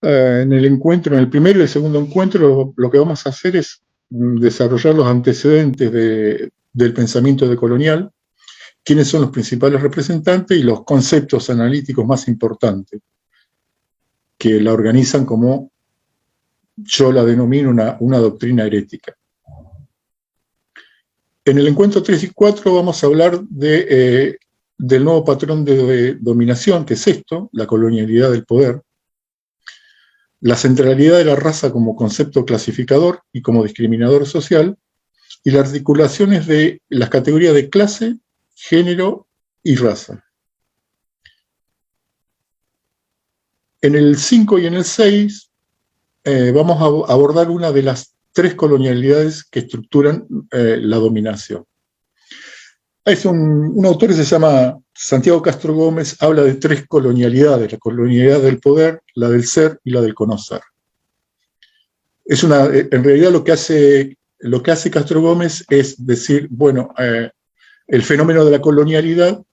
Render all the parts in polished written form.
En el encuentro, en el primero y el segundo encuentro, lo que vamos a hacer es desarrollar los antecedentes del pensamiento decolonial, quiénes son los principales representantes y los conceptos analíticos más importantes, que la organizan como yo la denomino una doctrina herética. En el encuentro 3 y 4 vamos a hablar del nuevo patrón de dominación, que es esto, la colonialidad del poder, la centralidad de la raza como concepto clasificador y como discriminador social, y las articulaciones de las categorías de clase, género y raza. En el 5 y en el 6 vamos a abordar una de las tres colonialidades que estructuran la dominación. Es un autor que se llama Santiago Castro Gómez, habla de tres colonialidades: la colonialidad del poder, la del ser y la del conocer. En realidad lo que hace Castro Gómez es decir, bueno, el fenómeno de la colonialidad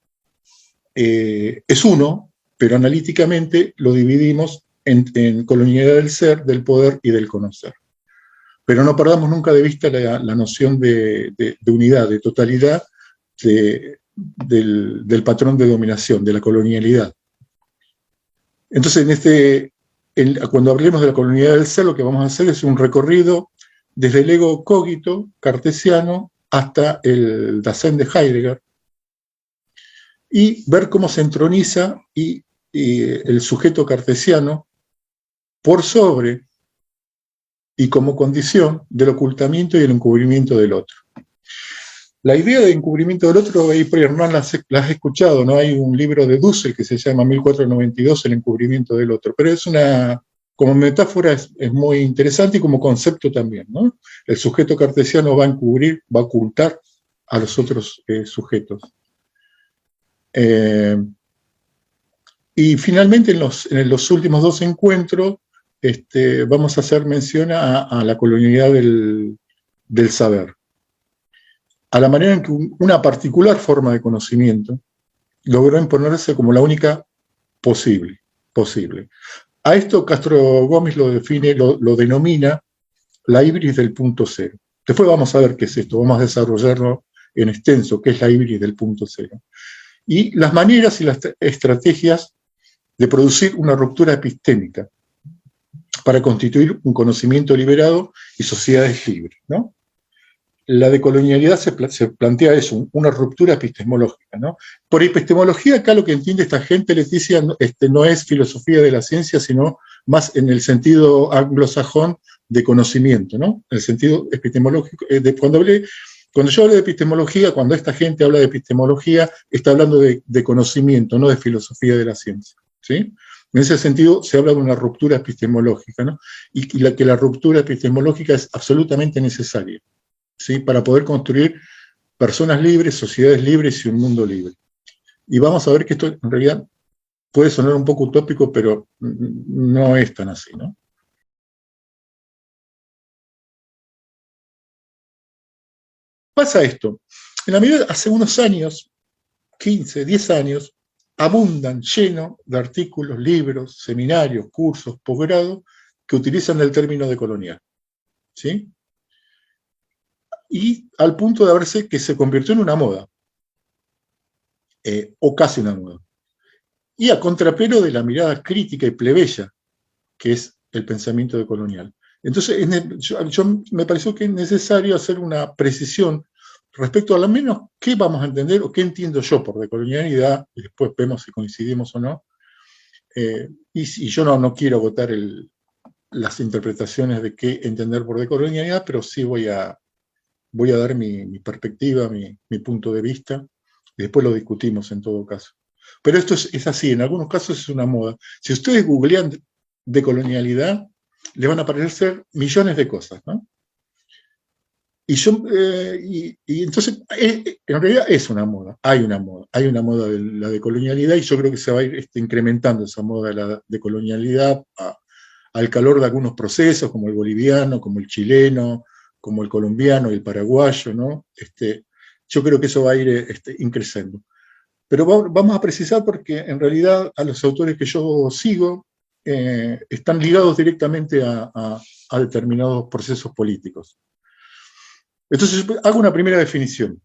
es uno, pero analíticamente lo dividimos en colonialidad del ser, del poder y del conocer. Pero no perdamos nunca de vista la noción de unidad, de totalidad del patrón de dominación, de la colonialidad. Entonces, cuando hablemos de la colonialidad del ser, lo que vamos a hacer es un recorrido desde el ego cogito cartesiano hasta el Dasein de Heidegger, y ver cómo se entroniza el sujeto cartesiano por sobre y como condición del ocultamiento y el encubrimiento del otro. La idea de encubrimiento del otro, ahí por Hernán la has escuchado, ¿no? Hay un libro de Dussel que se llama 1492, El encubrimiento del otro, pero como metáfora es muy interesante y como concepto también, ¿no? El sujeto cartesiano va a encubrir, va a ocultar a los otros sujetos. Y finalmente en los últimos dos encuentros vamos a hacer mención a la colonialidad del saber, a la manera en que una particular forma de conocimiento logró imponerse como la única posible. A esto Castro Gómez lo denomina la híbris del punto cero. Después vamos a ver qué es esto, vamos a desarrollarlo en extenso, qué es la híbris del punto cero. Y las maneras y las estrategias de producir una ruptura epistémica para constituir un conocimiento liberado y sociedades libres, ¿no? La decolonialidad se plantea eso, una ruptura epistemológica, ¿no? Por epistemología acá lo que entiende esta gente, Leticia, no es filosofía de la ciencia, sino más en el sentido anglosajón de conocimiento, ¿no? En el sentido epistemológico. Cuando yo hablo de epistemología, cuando esta gente habla de epistemología, está hablando de conocimiento, no de filosofía de la ciencia, ¿sí? En ese sentido se habla de una ruptura epistemológica, ¿no? Y que la ruptura epistemológica es absolutamente necesaria, ¿sí? Para poder construir personas libres, sociedades libres y un mundo libre. Y vamos a ver que esto en realidad puede sonar un poco utópico, pero no es tan así, ¿no? Pasa esto. En la medida, hace unos años, 15, 10 años, abundan lleno de artículos, libros, seminarios, cursos, posgrado, que utilizan el término decolonial, ¿sí? Y al punto de verse que se convirtió en una moda, o casi una moda. Y a contrapelo de la mirada crítica y plebeya, que es el pensamiento decolonial. Entonces, me pareció que es necesario hacer una precisión respecto a lo menos qué vamos a entender o qué entiendo yo por decolonialidad, y después vemos si coincidimos o no. Y yo no quiero agotar las interpretaciones de qué entender por decolonialidad, pero sí voy a dar mi perspectiva, mi punto de vista, y después lo discutimos en todo caso. Pero esto es así, en algunos casos es una moda. Si ustedes googlean decolonialidad, les van a aparecer millones de cosas, ¿no? Y entonces, en realidad es una moda, hay una moda de la decolonialidad, y yo creo que se va a ir incrementando esa moda de la decolonialidad al calor de algunos procesos, como el boliviano, como el chileno, como el colombiano y el paraguayo, ¿no? Yo creo que eso va a ir increciendo. Pero vamos a precisar porque en realidad a los autores que yo sigo están ligados directamente a determinados procesos políticos. Entonces, hago una primera definición.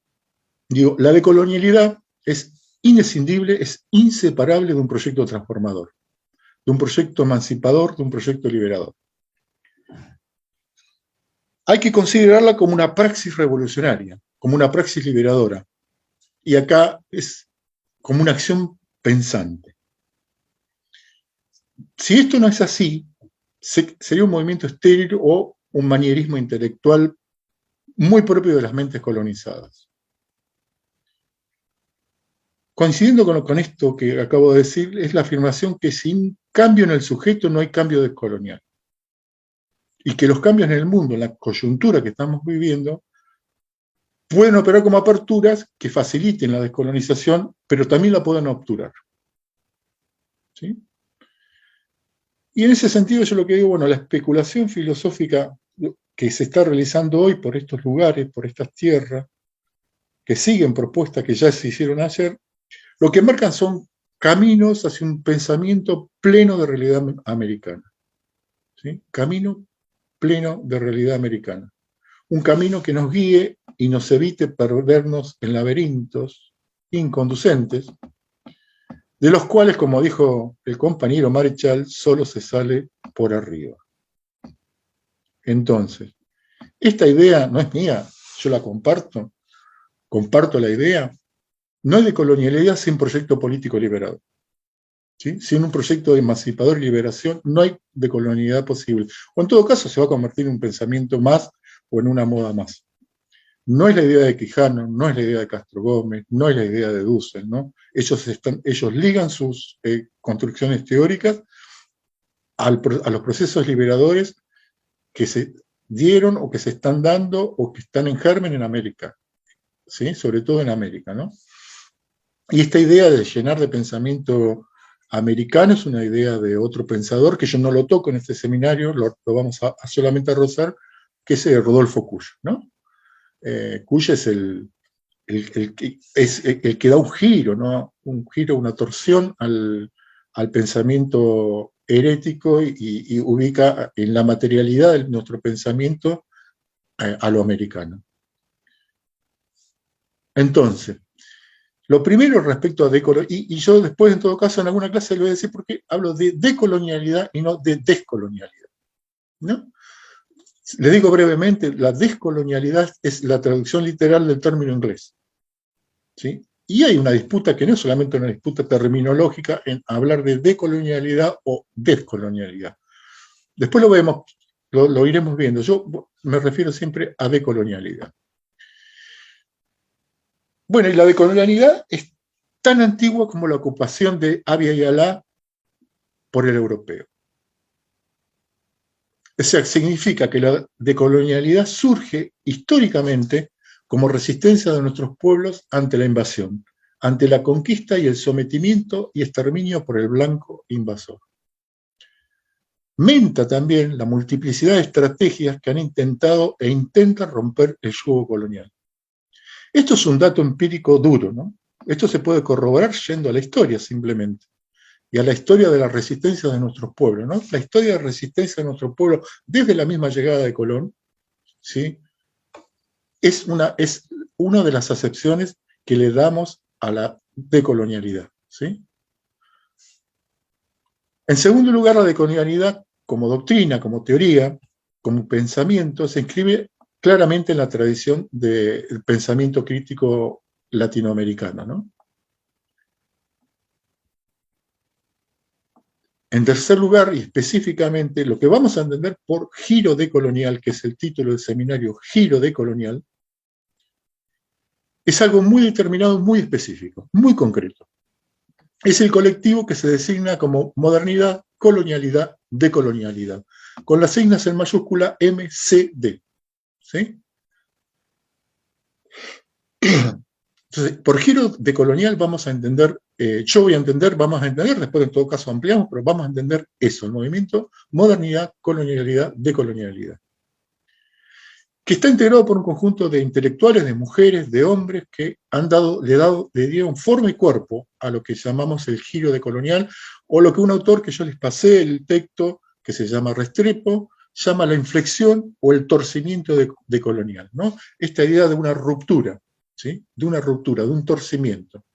Digo, la decolonialidad es inescindible, es inseparable de un proyecto transformador, de un proyecto emancipador, de un proyecto liberador. Hay que considerarla como una praxis revolucionaria, como una praxis liberadora. Y acá es como una acción pensante. Si esto no es así, sería un movimiento estéril o un manierismo intelectual muy propio de las mentes colonizadas. Coincidiendo con esto que acabo de decir, es la afirmación que sin cambio en el sujeto no hay cambio descolonial. Y que los cambios en el mundo, en la coyuntura que estamos viviendo, pueden operar como aperturas que faciliten la descolonización, pero también la pueden obturar. ¿Sí? Y en ese sentido yo lo que digo, bueno, la especulación filosófica que se está realizando hoy por estos lugares, por estas tierras, que siguen propuestas que ya se hicieron ayer, lo que marcan son caminos hacia un pensamiento pleno de realidad americana. ¿Sí? Camino pleno de realidad americana. Un camino que nos guíe y nos evite perdernos en laberintos inconducentes, de los cuales, como dijo el compañero Marechal, solo se sale por arriba. Entonces, esta idea no es mía, yo la comparto la idea, no hay decolonialidad sin proyecto político liberador. ¿Sí? Sin un proyecto de emancipador y liberación no hay decolonialidad posible. O en todo caso se va a convertir en un pensamiento más o en una moda más. No es la idea de Quijano, no es la idea de Castro Gómez, no es la idea de Dussel, ¿no? Ellos ligan sus construcciones teóricas a los procesos liberadores que se dieron o que se están dando o que están en germen en América, ¿sí? Sobre todo en América, ¿no? Y esta idea de llenar de pensamiento americano es una idea de otro pensador que yo no lo toco en este seminario, lo vamos a solamente a rozar, que es Rodolfo Cuyo, ¿no? Cuyo es el que da un giro, ¿no? Un giro, una torsión al pensamiento herético y ubica en la materialidad de nuestro pensamiento a lo americano. Entonces, lo primero respecto a decolonialidad, y yo después en todo caso en alguna clase le voy a decir por qué hablo de decolonialidad y no de descolonialidad, ¿no? Les digo brevemente, la descolonialidad es la traducción literal del término inglés, ¿sí? Y hay una disputa que no es solamente una disputa terminológica en hablar de decolonialidad o descolonialidad. Después lo vemos, lo iremos viendo. Yo me refiero siempre a decolonialidad. Bueno, y la decolonialidad es tan antigua como la ocupación de Abya Yala por el europeo. O sea, significa que la decolonialidad surge históricamente como resistencia de nuestros pueblos ante la invasión, ante la conquista y el sometimiento y exterminio por el blanco invasor. Menta también la multiplicidad de estrategias que han intentado e intentan romper el yugo colonial. Esto es un dato empírico duro, ¿no? Esto se puede corroborar yendo a la historia simplemente, y a la historia de la resistencia de nuestros pueblos, ¿no? La historia de resistencia de nuestros pueblos desde la misma llegada de Colón, ¿sí? Es una de las acepciones que le damos a la decolonialidad, ¿sí? En segundo lugar, la decolonialidad como doctrina, como teoría, como pensamiento, se inscribe claramente en la tradición del pensamiento crítico latinoamericano, ¿no? En tercer lugar, y específicamente, lo que vamos a entender por giro decolonial, que es el título del seminario, giro decolonial, es algo muy determinado, muy específico, muy concreto. Es el colectivo que se designa como modernidad, colonialidad, decolonialidad, con las siglas en mayúscula MCD. ¿Sí? Entonces, por giro decolonial vamos a entender, vamos a entender, después en todo caso ampliamos, pero vamos a entender eso, el movimiento modernidad, colonialidad, decolonialidad. que está integrado por un conjunto de intelectuales, de mujeres, de hombres, que le dieron forma y cuerpo a lo que llamamos el giro decolonial, o lo que un autor que yo les pasé el texto, que se llama Restrepo, llama la inflexión o el torcimiento decolonial, ¿no? Esta idea de una ruptura, ¿sí? De una ruptura, de un torcimiento.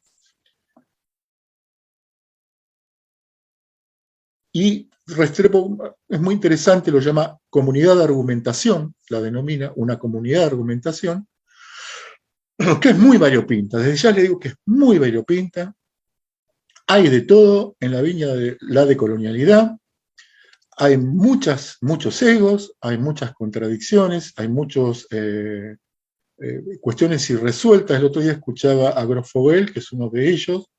Y Restrepo es muy interesante, lo llama comunidad de argumentación, la denomina una comunidad de argumentación, que es muy variopinta. Desde ya le digo que es muy variopinta. Hay de todo en la viña de la decolonialidad. Hay muchos egos, hay muchas contradicciones, hay muchas cuestiones irresueltas. El otro día escuchaba a Grosfoguel, que es uno de ellos,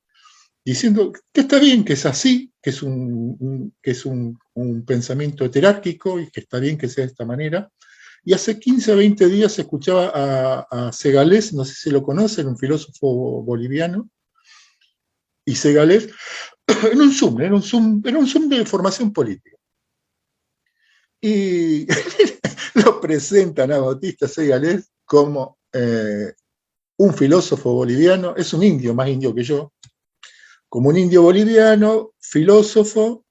diciendo que está bien, que es así, que es un pensamiento heterárquico y que está bien que sea de esta manera. Y hace 15 o 20 días escuchaba a Segalés, no sé si lo conocen, un filósofo boliviano, y Segalés, en un Zoom, era un Zoom de formación política. Y lo presentan a Bautista Segalés como un filósofo boliviano, es un indio, más indio que yo, como un indio boliviano, filósofo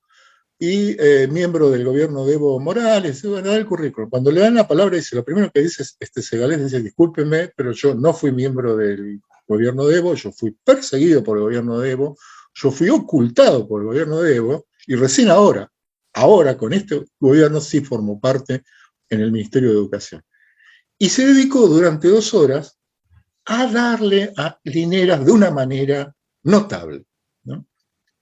y miembro del gobierno de Evo Morales. Bueno, da el currículum. Cuando le dan la palabra, dice, lo primero que dice Segalés, dice, discúlpenme, pero yo no fui miembro del gobierno de Evo, yo fui perseguido por el gobierno de Evo, yo fui ocultado por el gobierno de Evo, y recién ahora con este gobierno sí formó parte en el Ministerio de Educación. Y se dedicó durante 2 horas a darle a Linares de una manera notable, ¿no?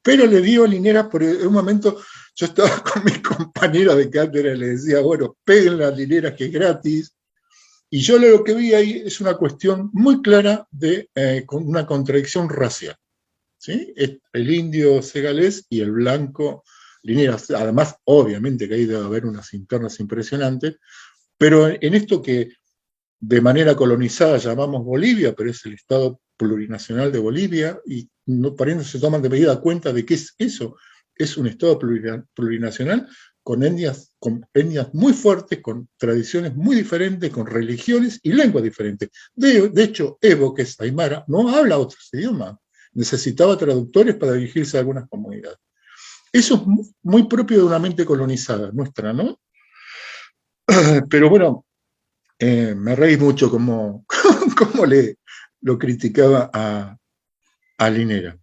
Pero le dio a Linares, por un momento yo estaba con mis compañeros de cátedra y le decía, bueno, peguen las Linares que es gratis. Y yo lo que vi ahí es una cuestión muy clara de una contradicción racial, ¿sí? El indio segalés y el blanco Linares. Además, obviamente que ahí debe haber unas internas impresionantes, pero en esto que de manera colonizada llamamos Bolivia, pero es el Estado plurinacional de Bolivia, y por ahí no se toman de medida cuenta de qué es eso. Es un Estado plurinacional con etnias muy fuertes, con tradiciones muy diferentes, con religiones y lenguas diferentes. De hecho, Evo, que es aymara, no habla otros idiomas. Necesitaba traductores para dirigirse a algunas comunidades. Eso es muy propio de una mente colonizada, nuestra, ¿no? Pero bueno, me reí mucho como lo criticaba a Linera.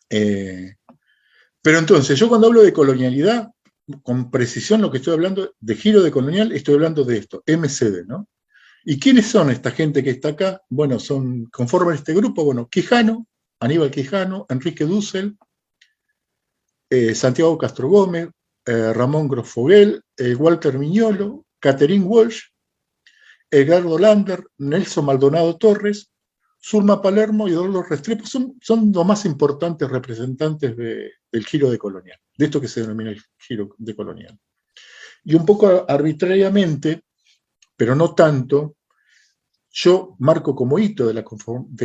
Pero entonces, yo cuando hablo de colonialidad, con precisión lo que estoy hablando, de giro decolonial, estoy hablando de esto, MCD, ¿no? ¿Y quiénes son esta gente que está acá? Bueno, conforman este grupo, bueno, Quijano, Aníbal Quijano, Enrique Dussel, Santiago Castro Gómez, Ramón Grosfoguel, Walter Miñolo, Catherine Walsh, Edgardo Lander, Nelson Maldonado Torres, Zulma Palermo y Eduardo Restrepo son los más importantes representantes del giro decolonial, de esto que se denomina el giro decolonial. Y un poco arbitrariamente, pero no tanto, yo marco como hito de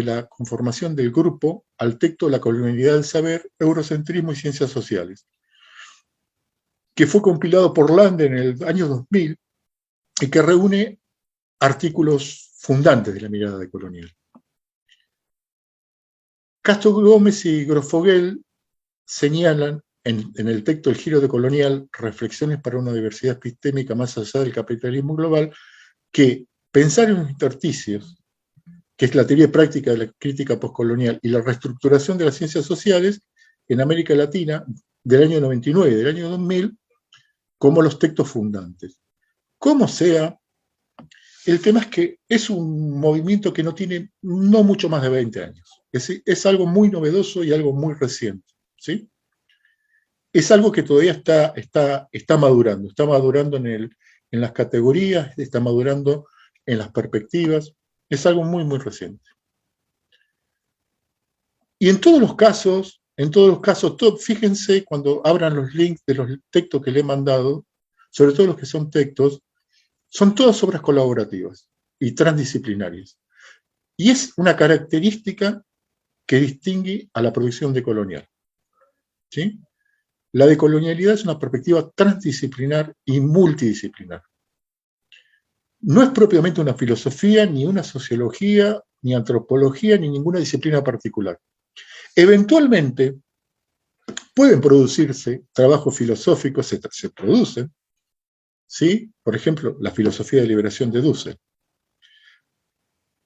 la conformación del grupo al texto La colonialidad del saber, eurocentrismo y ciencias sociales, que fue compilado por Lander en el año 2000 y que reúne artículos fundantes de la mirada decolonial. Castro Gómez y Grosfoguel señalan en el texto El giro decolonial, reflexiones para una diversidad epistémica más allá del capitalismo global, que pensar en los intersticios, que es la teoría práctica de la crítica postcolonial, y la reestructuración de las ciencias sociales en América Latina del año 99 y del año 2000, como los textos fundantes. Como sea, el tema es que es un movimiento que no tiene mucho más de 20 años. Es algo muy novedoso y algo muy reciente, ¿sí? Es algo que todavía está madurando en las categorías, está madurando en las perspectivas, es algo muy, muy reciente. Y en todos los casos, fíjense cuando abran los links de los textos que le he mandado, sobre todo los que son textos, son todas obras colaborativas y transdisciplinarias. Y es una característica que distingue a la producción decolonial, ¿sí? La decolonialidad es una perspectiva transdisciplinar y multidisciplinar. no es propiamente una filosofía, ni una sociología, ni antropología, ni ninguna disciplina particular. Eventualmente pueden producirse trabajos filosóficos, se producen, ¿sí? Por ejemplo, la filosofía de liberación de Dussel.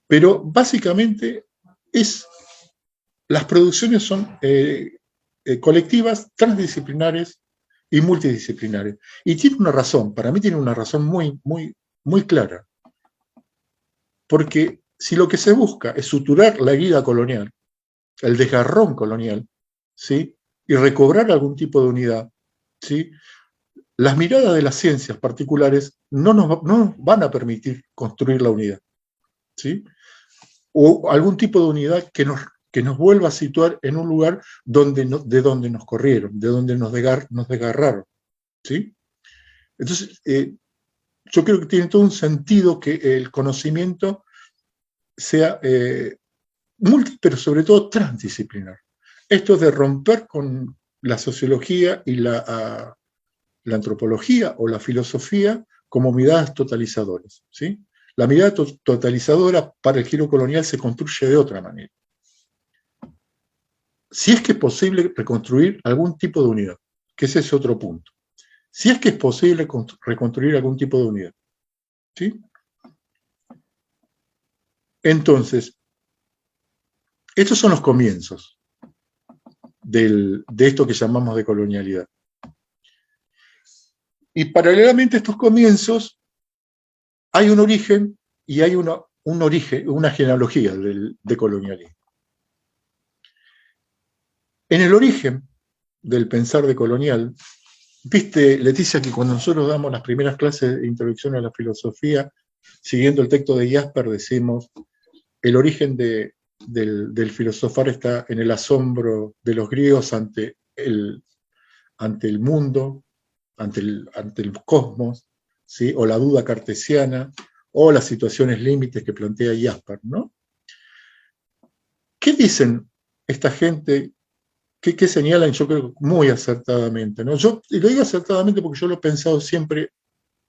Pero básicamente las producciones son colectivas, transdisciplinares y multidisciplinares. Y tiene una razón, para mí tiene una razón muy, muy, muy clara. Porque si lo que se busca es suturar la herida colonial, el desgarrón colonial, ¿sí? Y recobrar algún tipo de unidad, ¿sí? Las miradas de las ciencias particulares no nos van a permitir construir la unidad, ¿sí? O algún tipo de unidad que nos vuelva a situar en un lugar de donde nos corrieron, de donde nos desgarraron, ¿sí? Entonces, yo creo que tiene todo un sentido que el conocimiento sea pero sobre todo transdisciplinar. Esto de romper con la sociología y la antropología o la filosofía como miradas totalizadoras, ¿sí? La mirada totalizadora para el giro colonial se construye de otra manera. Si es que es posible reconstruir algún tipo de unidad, que ese es otro punto. Si es que es posible reconstruir algún tipo de unidad, ¿sí? Entonces, estos son los comienzos de esto que llamamos de colonialidad. Y paralelamente a estos comienzos, hay un origen y hay un origen, una genealogía de colonialismo. En el origen del pensar decolonial, viste, Leticia, que cuando nosotros damos las primeras clases de introducción a la filosofía, siguiendo el texto de Jasper, decimos, el origen del filosofar está en el asombro de los griegos ante el mundo, ante el cosmos, ¿sí? O la duda cartesiana, o las situaciones límites que plantea Jasper, ¿no? ¿Qué dicen esta gente? ¿Qué señalan? Yo creo muy acertadamente, ¿no? Y lo digo acertadamente porque yo lo he pensado siempre,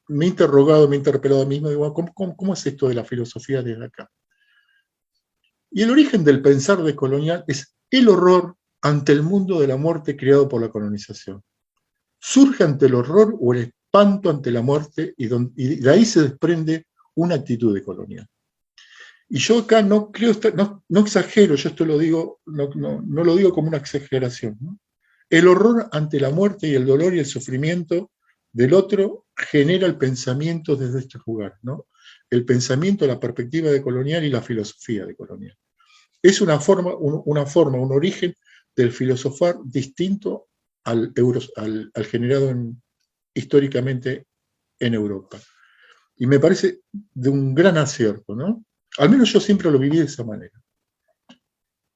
me he interrogado, me he interpelado a mí mismo, digo, ¿cómo es esto de la filosofía desde acá? Y el origen del pensar decolonial es el horror ante el mundo de la muerte creado por la colonización. Surge ante el horror o el espanto ante la muerte y de ahí se desprende una actitud decolonial. Y yo acá no exagero, yo esto lo digo, no lo digo como una exageración, ¿no? El horror ante la muerte y el dolor y el sufrimiento del otro genera el pensamiento desde este lugar, ¿no? El pensamiento, la perspectiva decolonial y la filosofía decolonial. Es un origen del filosofar distinto al generado históricamente en Europa. Y me parece de un gran acierto, ¿no? Al menos yo siempre lo viví de esa manera.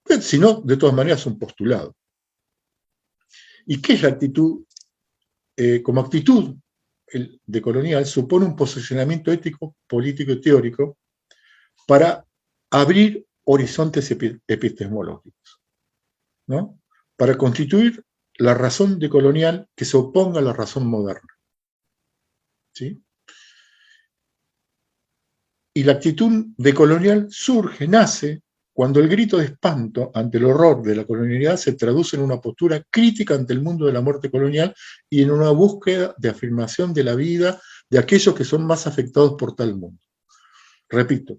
Pero, si no, de todas maneras, un postulado. ¿Y qué es la actitud? Como actitud decolonial supone un posicionamiento ético, político y teórico para abrir horizontes epistemológicos, ¿no? Para constituir la razón decolonial que se oponga a la razón moderna, ¿sí? Y la actitud decolonial nace cuando el grito de espanto ante el horror de la colonialidad se traduce en una postura crítica ante el mundo de la muerte colonial y en una búsqueda de afirmación de la vida de aquellos que son más afectados por tal mundo. Repito,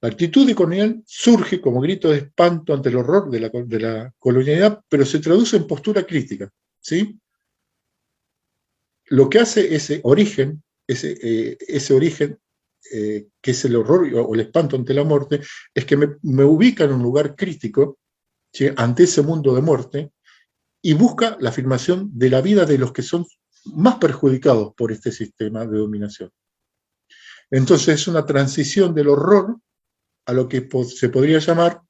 la actitud decolonial surge como grito de espanto ante el horror de la colonialidad, pero se traduce en postura crítica, ¿sí? Lo que hace ese origen, que es el horror o el espanto ante la muerte, es que me ubica en un lugar crítico, ¿sí? Ante ese mundo de muerte, y busca la afirmación de la vida de los que son más perjudicados por este sistema de dominación. Entonces es una transición del horror a lo que se podría llamar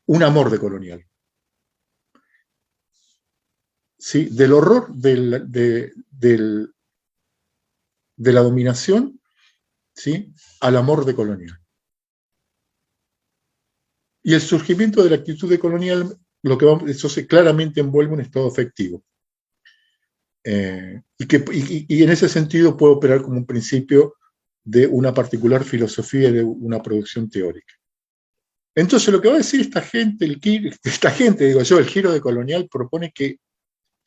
un amor decolonial. ¿Sí? Del horror de la dominación, ¿sí? Al amor decolonial. Y el surgimiento de la actitud decolonial, eso claramente envuelve un estado afectivo. Y en ese sentido puede operar como un principio de una particular filosofía y de una producción teórica. Entonces lo que va a decir esta gente, el giro decolonial propone que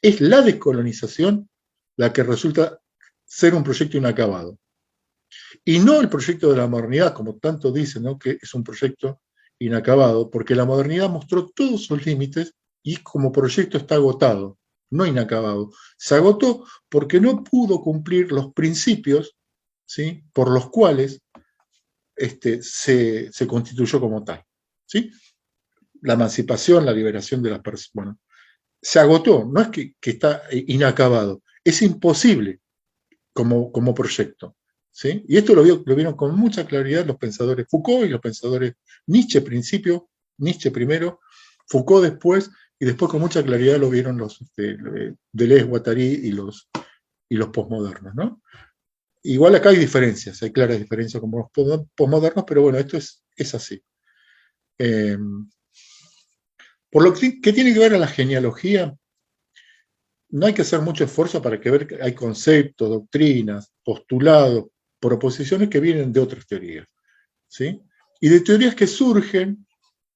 es la descolonización la que resulta ser un proyecto inacabado. Y no el proyecto de la modernidad, como tanto dicen, ¿no?, que es un proyecto inacabado, porque la modernidad mostró todos sus límites y como proyecto está agotado, no inacabado. Se agotó porque no pudo cumplir los principios, ¿sí?, por los cuales se constituyó como tal, ¿sí? La emancipación, la liberación de las personas. Bueno, se agotó, no es que está inacabado, es imposible como proyecto, ¿sí? Y esto lo vieron con mucha claridad los pensadores Foucault y los pensadores Nietzsche principio, Nietzsche primero, Foucault después, y después con mucha claridad lo vieron los Deleuze, Guattari y los posmodernos, ¿no? Igual acá hay diferencias, hay claras diferencias como los posmodernos, pero bueno, esto es así. Por lo que tiene que ver a la genealogía, no hay que hacer mucho esfuerzo para ver que hay conceptos, doctrinas, postulados, proposiciones que vienen de otras teorías, ¿sí? Y de teorías que surgen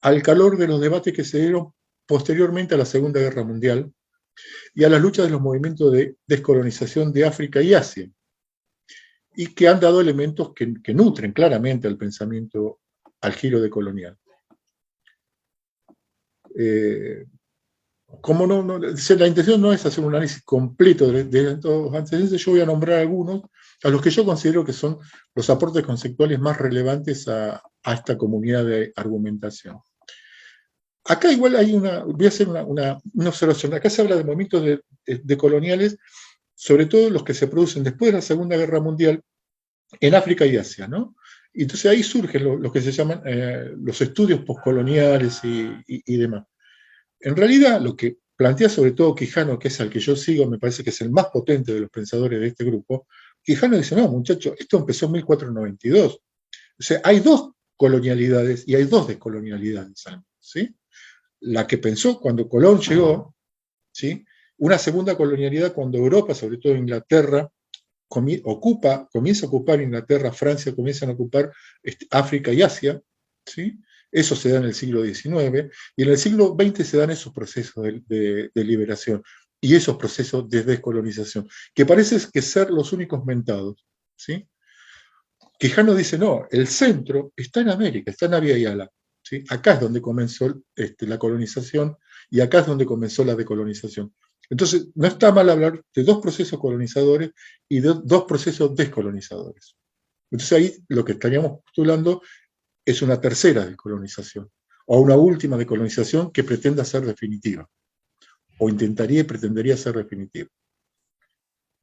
al calor de los debates que se dieron posteriormente a la Segunda Guerra Mundial y a las luchas de los movimientos de descolonización de África y Asia, y que han dado elementos que nutren claramente al pensamiento, al giro decolonial. Como la intención no es hacer un análisis completo de estos antecedentes, yo voy a nombrar algunos a los que yo considero que son los aportes conceptuales más relevantes a esta comunidad de argumentación. Acá igual voy a hacer una observación. Acá se habla de movimientos decoloniales, sobre todo los que se producen después de la Segunda Guerra Mundial en África y Asia, ¿no? Y entonces ahí surgen lo que se llaman los estudios postcoloniales y demás. En realidad, lo que plantea sobre todo Quijano, que es al que yo sigo, me parece que es el más potente de los pensadores de este grupo, Quijano dice, no, muchachos, esto empezó en 1492. O sea, hay dos colonialidades y hay dos descolonialidades, ¿sí? La que pensó cuando Colón llegó, ¿sí? Una segunda colonialidad cuando Europa, sobre todo Inglaterra, comienza a ocupar Inglaterra, Francia, comienzan a ocupar África y Asia, ¿sí? Eso se da en el siglo XIX, y en el siglo XX se dan esos procesos de liberación y esos procesos de descolonización, que parece que ser los únicos mentados, ¿sí? Quijano dice, no, el centro está en América, está en Abya Yala, ¿sí? Acá es donde comenzó la colonización y acá es donde comenzó la decolonización. Entonces, no está mal hablar de dos procesos colonizadores y de dos procesos descolonizadores. Entonces ahí lo que estaríamos postulando es una tercera descolonización, o una última descolonización que pretenda ser definitiva, o intentaría y pretendería ser definitiva.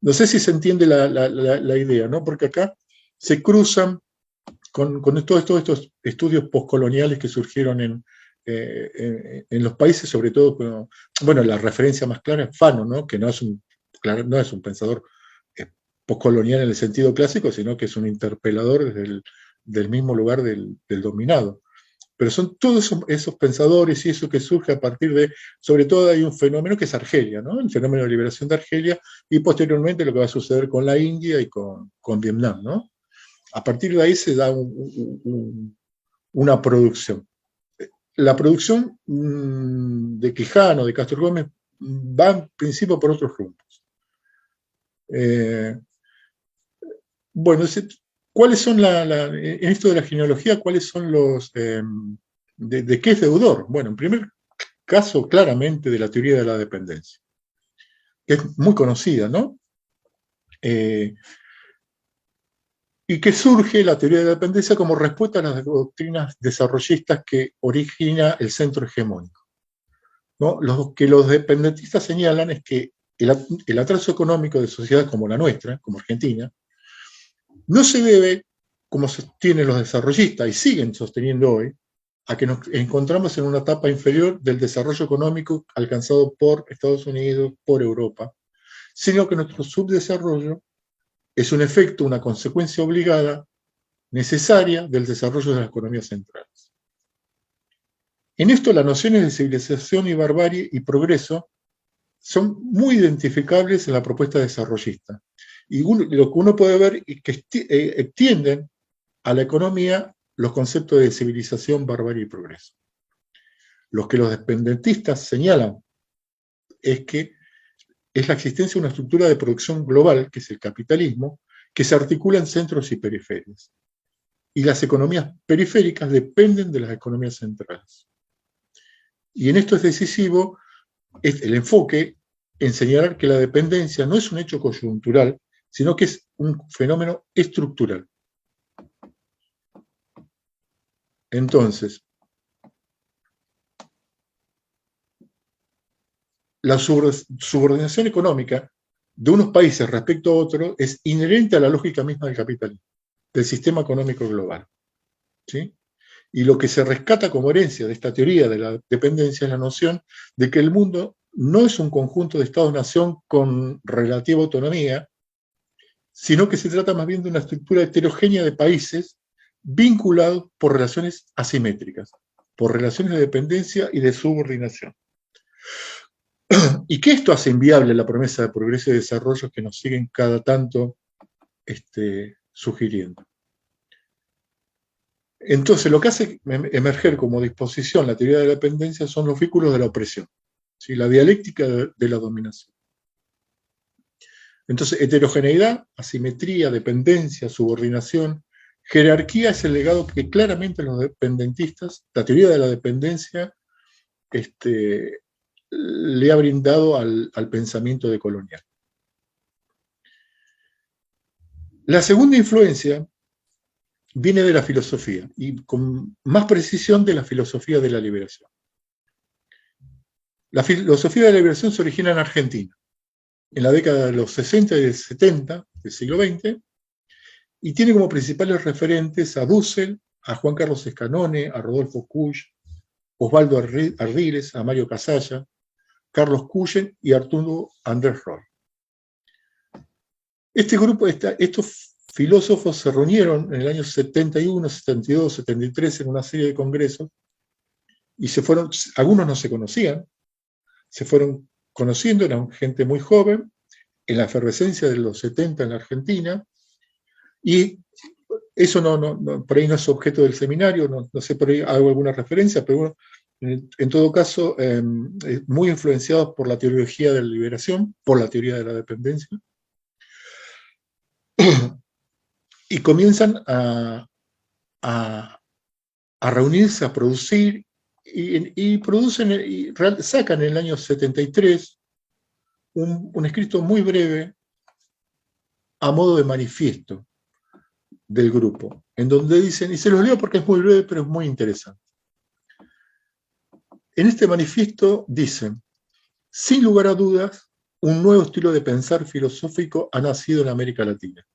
No sé si se entiende la idea, ¿no? Porque acá se cruzan con todos estos estudios postcoloniales que surgieron en los países, sobre todo, bueno, la referencia más clara es Fanon, ¿no? Que no es un pensador postcolonial en el sentido clásico, sino que es un interpelador desde del mismo lugar del dominado. Pero son todos esos pensadores y eso que surge a partir de, sobre todo hay un fenómeno que es Argelia, ¿no? El fenómeno de liberación de Argelia y posteriormente lo que va a suceder con la India y con Vietnam, ¿no? A partir de ahí se da una producción. La producción de Quijano, de Castro Gómez, va en principio por otros rumbos. Bueno, ¿cuáles son en esto de la genealogía, cuáles son los... ¿de qué es deudor? Bueno, en primer caso, claramente, de la teoría de la dependencia, que es muy conocida, ¿no? Y que surge la teoría de la dependencia como respuesta a las doctrinas desarrollistas que origina el centro hegemónico, ¿no? Lo que los dependentistas señalan es que el atraso económico de sociedades como la nuestra, como Argentina, no se debe, como sostienen los desarrollistas y siguen sosteniendo hoy, a que nos encontramos en una etapa inferior del desarrollo económico alcanzado por Estados Unidos, por Europa, sino que nuestro subdesarrollo es un efecto, una consecuencia obligada, necesaria del desarrollo de las economías centrales. En esto las nociones de civilización y barbarie y progreso son muy identificables en la propuesta desarrollista. Y lo que uno puede ver es que extienden a la economía los conceptos de civilización, barbarie y progreso. Lo que los dependentistas señalan es que es la existencia de una estructura de producción global, que es el capitalismo, que se articula en centros y periferias. Y las economías periféricas dependen de las economías centrales. Y en esto es decisivo el enfoque en señalar que la dependencia no es un hecho coyuntural, sino que es un fenómeno estructural. Entonces, la subordinación económica de unos países respecto a otros es inherente a la lógica misma del capitalismo, del sistema económico global. ¿Sí? Y lo que se rescata como herencia de esta teoría de la dependencia es la noción de que el mundo no es un conjunto de Estados-nación con relativa autonomía, sino que se trata más bien de una estructura heterogénea de países vinculados por relaciones asimétricas, por relaciones de dependencia y de subordinación. Y que esto hace inviable la promesa de progreso y desarrollo que nos siguen cada tanto sugiriendo. Entonces, lo que hace emerger como disposición la teoría de la dependencia son los vínculos de la opresión, ¿sí? La dialéctica de la dominación. Entonces, heterogeneidad, asimetría, dependencia, subordinación, jerarquía es el legado que claramente los dependentistas, la teoría de la dependencia, le ha brindado al pensamiento decolonial. La segunda influencia viene de la filosofía, y con más precisión de la filosofía de la liberación. La filosofía de la liberación se origina en Argentina, en la década de los 60 y 70 del siglo XX, y tiene como principales referentes a Dussel, a Juan Carlos Escanone, a Rodolfo Kusch, Osvaldo Ardiles, a Mario Casalla, Carlos Cuyen y Arturo Andrés Roy. Este grupo, estos filósofos se reunieron en el año 71, 72, 73 en una serie de congresos y se fueron, algunos no se conocían, se fueron conociendo, eran gente muy joven, en la efervescencia de los 70 en la Argentina, y eso por ahí no es objeto del seminario, no sé, por ahí hago alguna referencia, pero bueno, en todo caso, muy influenciados por la teología de la liberación, por la teoría de la dependencia, y comienzan a reunirse, a producir, y producen, y sacan en el año 73 un escrito muy breve a modo de manifiesto del grupo, en donde dicen, y se los leo porque es muy breve, pero es muy interesante. En este manifiesto dicen, sin lugar a dudas, un nuevo estilo de pensar filosófico ha nacido en América Latina.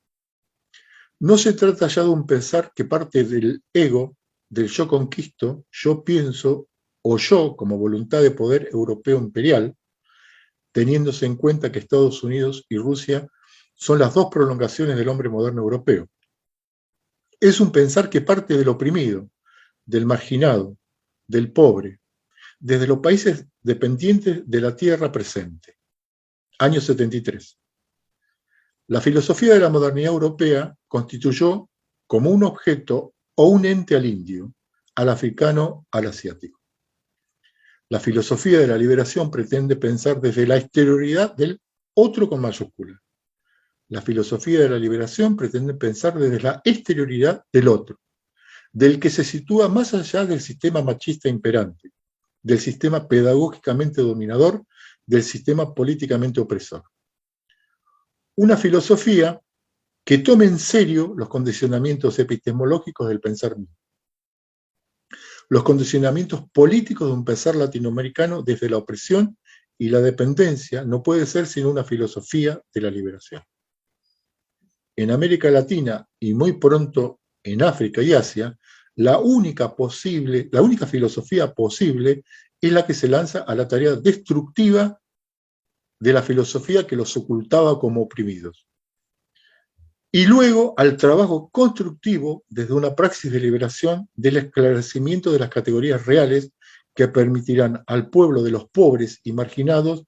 No se trata ya de un pensar que parte del ego, del yo conquisto, yo pienso, o yo como voluntad de poder europeo imperial, teniéndose en cuenta que Estados Unidos y Rusia son las dos prolongaciones del hombre moderno europeo. Es un pensar que parte del oprimido, del marginado, del pobre, desde los países dependientes de la tierra presente. Año 73. La filosofía de la modernidad europea constituyó como un objeto o un ente al indio, al africano, al asiático. La filosofía de la liberación pretende pensar desde la exterioridad del otro con mayúscula. La filosofía de la liberación pretende pensar desde la exterioridad del otro, del que se sitúa más allá del sistema machista imperante, del sistema pedagógicamente dominador, del sistema políticamente opresor. Una filosofía que tome en serio los condicionamientos epistemológicos del pensar mismo, los condicionamientos políticos de un pensar latinoamericano desde la opresión y la dependencia no puede ser sino una filosofía de la liberación. En América Latina y muy pronto en África y Asia, la única filosofía posible es la que se lanza a la tarea destructiva de la filosofía que los ocultaba como oprimidos. Y luego al trabajo constructivo desde una praxis de liberación del esclarecimiento de las categorías reales que permitirán al pueblo de los pobres y marginados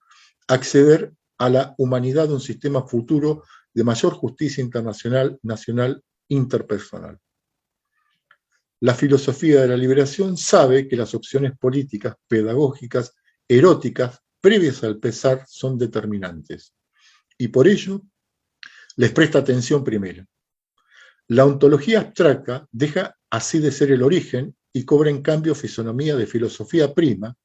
acceder a la humanidad de un sistema futuro de mayor justicia internacional, nacional, interpersonal. La filosofía de la liberación sabe que las opciones políticas, pedagógicas, eróticas, previas al pesar, son determinantes. Y por ello, les presta atención primero. La ontología abstracta deja así de ser el origen y cobra en cambio fisonomía de filosofía prima,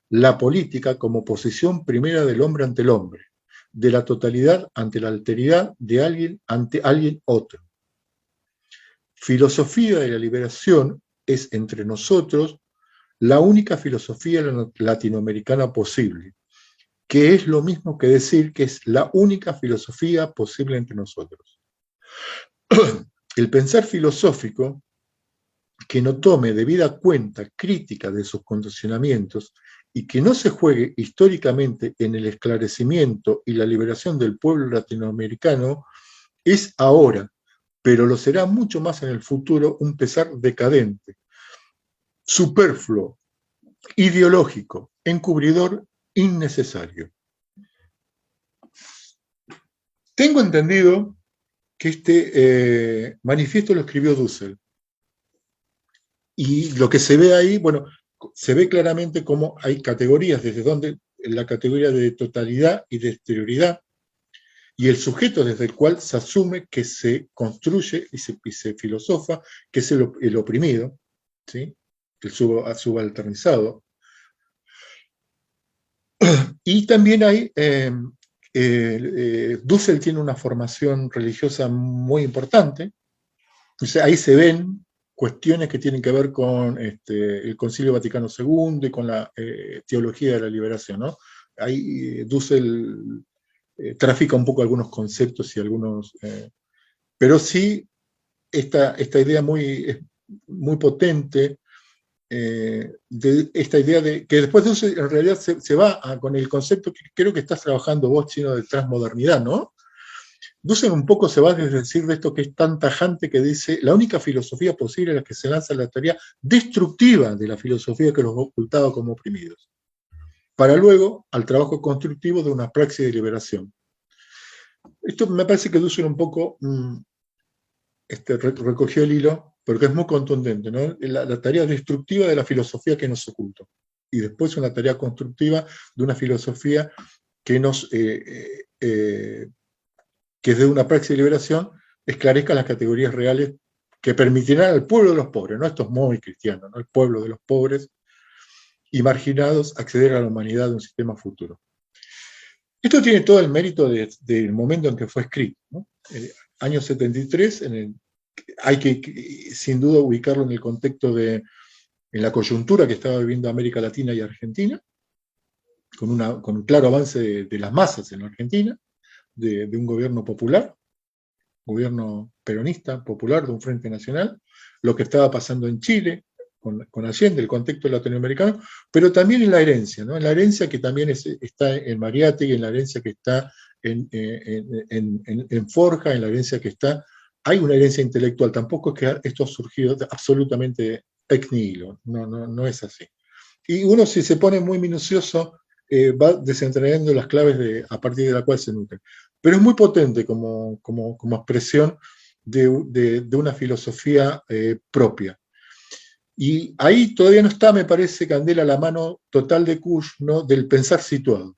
la política como posición primera del hombre ante el hombre, de la totalidad ante la alteridad de alguien ante alguien otro. Filosofía de la liberación es entre nosotros la única filosofía latinoamericana posible, que es lo mismo que decir que es la única filosofía posible entre nosotros. El pensar filosófico que no tome debida cuenta crítica de sus condicionamientos y que no se juegue históricamente en el esclarecimiento y la liberación del pueblo latinoamericano es ahora, pero lo será mucho más en el futuro, un pesar decadente, superfluo, ideológico, encubridor, innecesario. Tengo entendido que este manifiesto lo escribió Dussel. Y lo que se ve ahí, bueno, se ve claramente cómo hay categorías, desde donde la categoría de totalidad y de exterioridad, y el sujeto desde el cual se asume que se construye y se filosofa, que es el oprimido, ¿sí? El subalternizado. Y también hay, Dussel tiene una formación religiosa muy importante, o sea, ahí se ven cuestiones que tienen que ver con el Concilio Vaticano II y con la teología de la liberación, ¿no? Ahí Dussel trafica un poco algunos conceptos y algunos... pero sí, esta idea muy potente, de esta idea de que después de Dussel en realidad se va con el concepto que creo que estás trabajando vos, Chino, de transmodernidad, ¿no? Dussel un poco se va a desdecir de esto que es tan tajante que dice la única filosofía posible es la que se lanza en la teoría destructiva de la filosofía que los ocultaba como oprimidos, para luego al trabajo constructivo de una praxis de liberación. Esto me parece que Dussel un poco recogió el hilo, porque es muy contundente, ¿no? La tarea destructiva de la filosofía que nos ocultó, y después una tarea constructiva de una filosofía que nos... que desde una praxis de liberación esclarezca las categorías reales que permitirán al pueblo de los pobres, ¿no? Esto es muy cristiano, ¿no? El pueblo de los pobres y marginados acceder a la humanidad de un sistema futuro. Esto tiene todo el mérito del momento en que fue escrito, ¿no? El año 73, hay que sin duda ubicarlo en el contexto en la coyuntura que estaba viviendo América Latina y Argentina, con un claro avance de las masas en la Argentina, de un gobierno popular, gobierno peronista, popular, de un frente nacional, lo que estaba pasando en Chile, con Allende, el contexto latinoamericano, pero también en la herencia, ¿no? En la herencia que también está en Mariátegui, en la herencia que está en Forja, en la herencia que está... Hay una herencia intelectual, tampoco es que esto ha surgido absolutamente ex nihilo, no es así. Y uno, si se pone muy minucioso, va desentrañando las claves a partir de la cual se nutre. Pero es muy potente como expresión de una filosofía propia. Y ahí todavía no está, me parece, Candela, la mano total de Kusch, ¿no? Del pensar situado.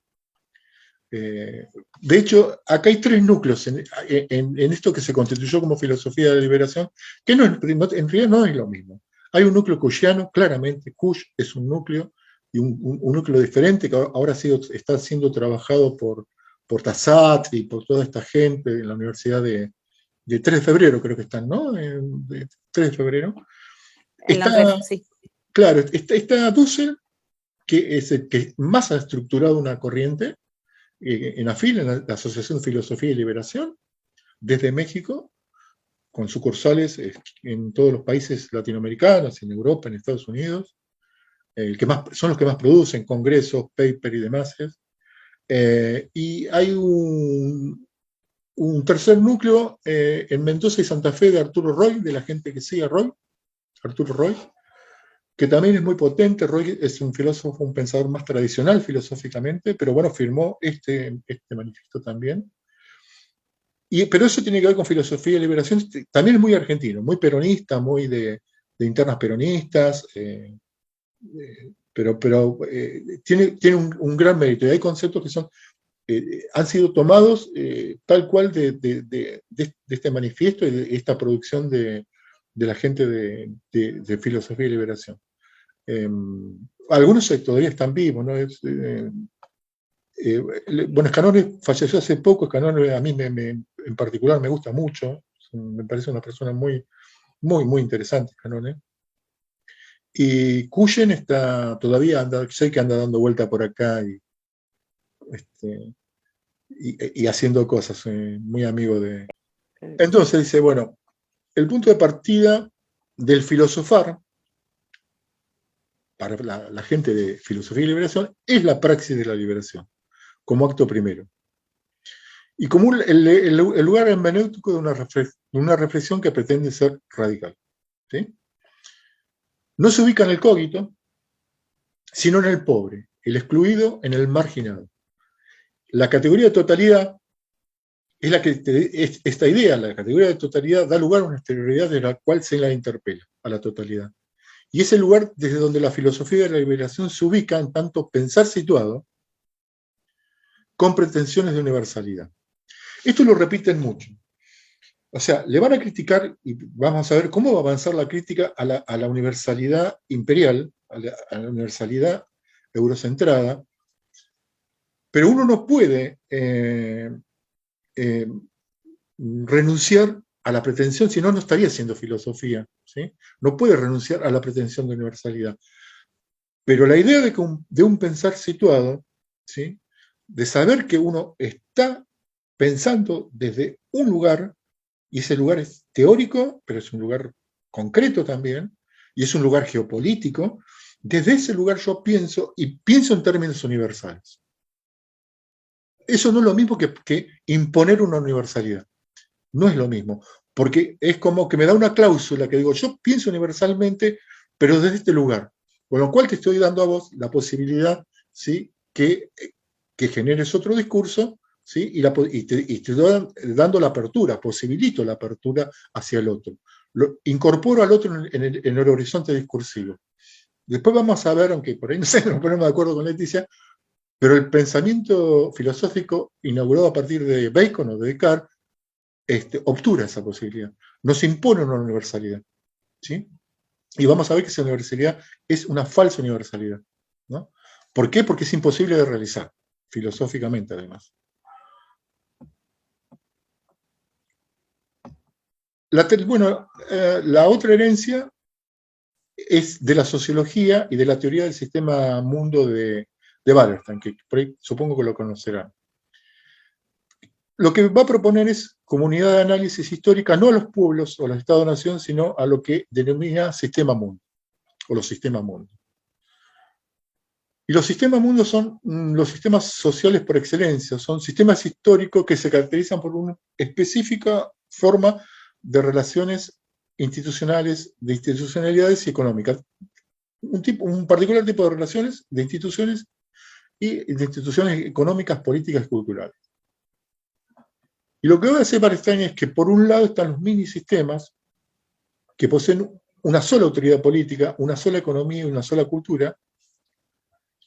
De hecho, acá hay tres núcleos en esto que se constituyó como filosofía de la liberación, que en realidad no es lo mismo. Hay un núcleo kuschiano, claramente, Kusch es un núcleo, y un núcleo diferente que ahora está siendo trabajado por Tassat y por toda esta gente en la Universidad de 3 de febrero, creo que están, ¿no? De 3 de febrero. Sí. Claro, está Dussel, que es el que más ha estructurado una corriente, en AFIL, en la Asociación Filosofía y Liberación, desde México, con sucursales en todos los países latinoamericanos, en Europa, en Estados Unidos, son los que más producen congresos, paper y demás. Y hay un tercer núcleo en Mendoza y Santa Fe de Arturo Roy, de la gente que sigue a Arturo Roy, que también es muy potente. Roy es un filósofo, un pensador más tradicional filosóficamente, pero bueno, firmó este manifiesto también. Pero eso tiene que ver con filosofía de liberación, también es muy argentino, muy peronista, muy de internas peronistas, pero tiene un gran mérito, y hay conceptos que han sido tomados tal cual de este manifiesto y de esta producción de la gente de filosofía y liberación. Algunos todavía están vivos, ¿no? Bueno, Scanone falleció hace poco. Scanone a mí en particular me gusta mucho, me parece una persona muy, muy, muy interesante, Scanone. Y Cuyen todavía sé que anda dando vuelta por acá este, y haciendo cosas, muy amigo de... Entonces dice, bueno, el punto de partida del filosofar, para la gente de filosofía y liberación, es la praxis de la liberación, como acto primero. Y como el lugar hermenéutico de una reflexión que pretende ser radical. ¿Sí? No se ubica en el cogito, sino en el pobre, el excluido, en el marginado. La categoría de totalidad es la que esta idea, la categoría de totalidad, da lugar a una exterioridad de la cual se la interpela, a la totalidad. Y es el lugar desde donde la filosofía de la liberación se ubica en tanto pensar situado con pretensiones de universalidad. Esto lo repiten mucho. O sea, le van a criticar, y vamos a ver cómo va a avanzar la crítica a la universalidad imperial, a la universalidad eurocentrada, pero uno no puede renunciar a la pretensión, si no, no estaría haciendo filosofía. ¿Sí? No puede renunciar a la pretensión de universalidad. Pero la idea de un pensar situado, ¿sí? De saber que uno está pensando desde un lugar, y ese lugar es teórico, pero es un lugar concreto también, y es un lugar geopolítico, desde ese lugar yo pienso, y pienso en términos universales. Eso no es lo mismo que imponer una universalidad. No es lo mismo, porque es como que me da una cláusula que digo, yo pienso universalmente, pero desde este lugar. Con lo cual te estoy dando a vos la posibilidad, ¿sí? que generes otro discurso, ¿sí? y te estoy dando la apertura, posibilito la apertura hacia el otro. Incorporo al otro en el horizonte discursivo. Después vamos a ver, aunque por ahí no sé, nos ponemos de acuerdo con Leticia, pero el pensamiento filosófico inaugurado a partir de Bacon o de Descartes obtura esa posibilidad, nos impone una universalidad. ¿Sí? Y vamos a ver que esa universalidad es una falsa universalidad. ¿No? ¿Por qué? Porque es imposible de realizar, filosóficamente además. La otra herencia es de la sociología y de la teoría del sistema mundo de Wallerstein, que por ahí supongo que lo conocerán. Lo que va a proponer es comunidad de análisis histórica, no a los pueblos o a los estados-nación, sino a lo que denomina sistema mundo, o los sistemas mundo. Y los sistemas mundos son los sistemas sociales por excelencia, son sistemas históricos que se caracterizan por una específica forma de relaciones institucionales, de institucionalidades y económicas. Un particular tipo de relaciones, de instituciones y de instituciones económicas, políticas y culturales. Y lo que va a hacer Wallerstein es que por un lado están los mini sistemas que poseen una sola autoridad política, una sola economía y una sola cultura,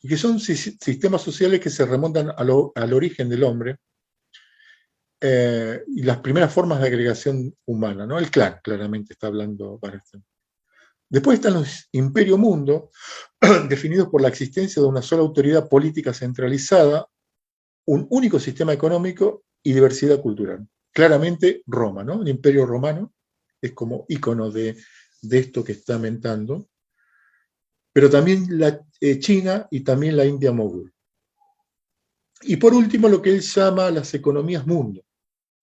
y que son sistemas sociales que se remontan al origen del hombre y las primeras formas de agregación humana, ¿no? El clan, claramente está hablando Wallerstein. Después están los imperio mundo, definidos por la existencia de una sola autoridad política centralizada, un único sistema económico y diversidad cultural. Claramente Roma, ¿no? El imperio romano es como ícono de esto que está mentando, pero también China y también la India mogul. Y por último, lo que él llama las economías mundo,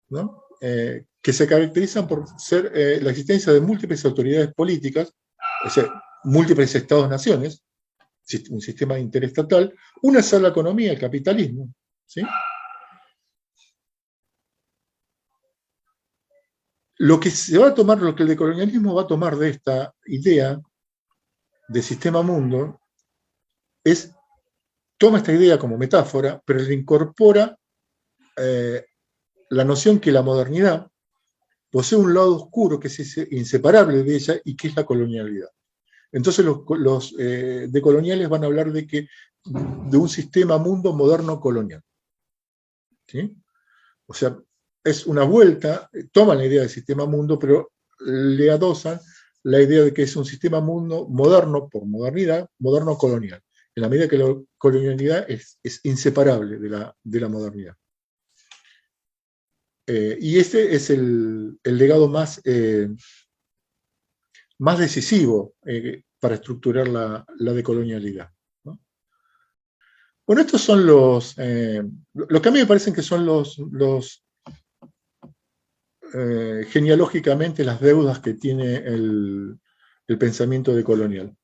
¿no? Que se caracterizan por ser la existencia de múltiples autoridades políticas, o sea, múltiples estados-naciones, un sistema interestatal, una sola economía, el capitalismo. ¿Sí? Lo que se va a tomar, lo que el decolonialismo va a tomar de esta idea de sistema mundo toma esta idea como metáfora, pero le incorpora la noción que la modernidad posee un lado oscuro que es inseparable de ella y que es la colonialidad. Entonces los decoloniales van a hablar de un sistema mundo moderno colonial. ¿Sí? O sea, es una vuelta, toman la idea del sistema mundo, pero le adosan la idea de que es un sistema mundo moderno, por modernidad, moderno colonial, en la medida que la colonialidad es inseparable de la modernidad. Y este es el legado más decisivo para estructurar la decolonialidad, ¿no? Bueno, estos son lo que a mí me parecen que son genealógicamente las deudas que tiene el pensamiento decolonial.